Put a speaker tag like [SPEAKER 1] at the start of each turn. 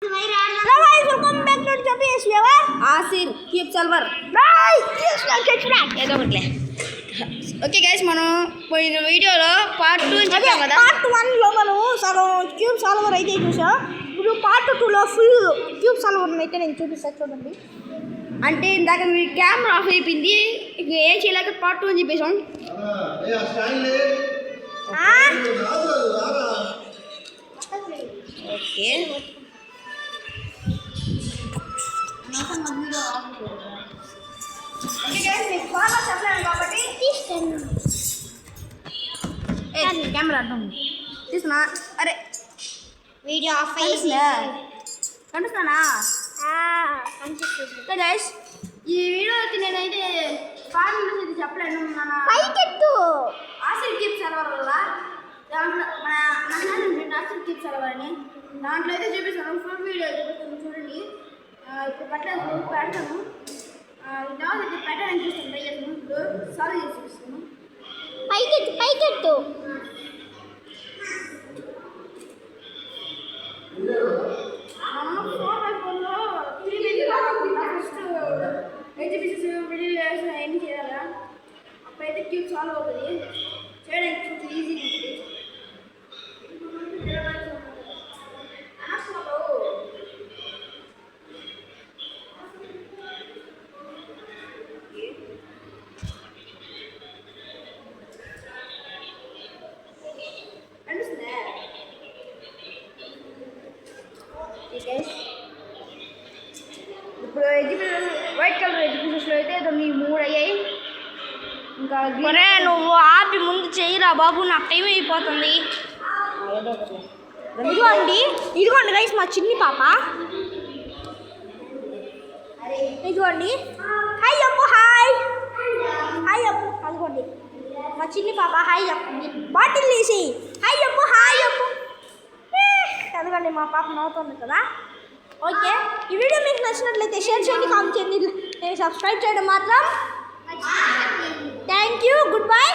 [SPEAKER 1] Welcome back to Japanese viewer. Asir, keep silver. ఏదో ఒకట్లే. Okay guys, మనం పోయిన వీడియోలో పార్ట్ 2 చెప్పాం కదా. పార్ట్ 1లో మనం సగం క్యూబ్ సాల్వర్ అయితే చూసాం. ఇప్పుడు పార్ట్ 2లో ఫుల్ క్యూబ్ సాల్వర్ అయితే నేను చూపిస్తా చూడండి. అంటే ఇందాక మీ కెమెరా ఆఫ్ అయిపోయింది, ఇక ఏం చేయలేక పార్ట్ 2 అని చెప్పేసాం. ఓకే కెమెరా అడ్డం తీసుకున్నా. అరే
[SPEAKER 2] వీడియో ఆఫ్
[SPEAKER 1] కనిపిస్తున్నానా? గైస్, ఈ వీడియో అయితే నేనైతే ఫార్ములాస్ అయితే చెప్పలేను. మన ఆసిడ్ కీప్ సర్వర్ వల్ల దాంట్లో మన ఆసిడ్ కీప్ సర్వర్ అని దాంట్లో అయితే చూపిస్తాను. ఫుల్ వీడియో చూపిస్తాను చూడండి. ఇప్పుడు పెడతాను తర్వాత అయితే పెట్టాలని చూస్తాను. ట్రై చేస్తాను. ఇప్పుడు సాల్వ్ చేసి చూపిస్తాను.
[SPEAKER 2] పైకెట్టు
[SPEAKER 1] ఫోన్లో 3 ఫస్ట్ హెచ్పిసిస్ మిడిల్ ఎన్ని చేయాలా, అప్పుడైతే క్యూబ్ సాల్వ్ అవుతుంది. చేయడానికి కొంచెం ఈజీ ఉంటుంది. ఇప్పుడు ఎడ్యుకేషన్ వైట్ కలర్ ఎడ్యుకేషన్లో అయితే 3 అయ్యాయి. ఇంకా నువ్వు ఆపి ముందు చెయ్యిరా బాబు, నాకు టైం అయిపోతుంది. ఇదిగోండి గైస్, మా చిన్ని పాప. ఇదిగోండి, హాయ్ చెప్పు. హాయ్ చెప్పు. అదిగోండి మా చిన్ని పాప హాయ్ చెప్తుంది. బాటిల్ తీసి హాయ్ చెప్పు. అదిగోండి మా పాప నవ్వుతుంది కదా. ఓకే, ఈ వీడియో మీకు నచ్చినట్లయితే షేర్ చేయండి, కామెంట్ చేయండి, సబ్స్క్రైబ్ చేయడం మాత్రం. Thank you, good bye.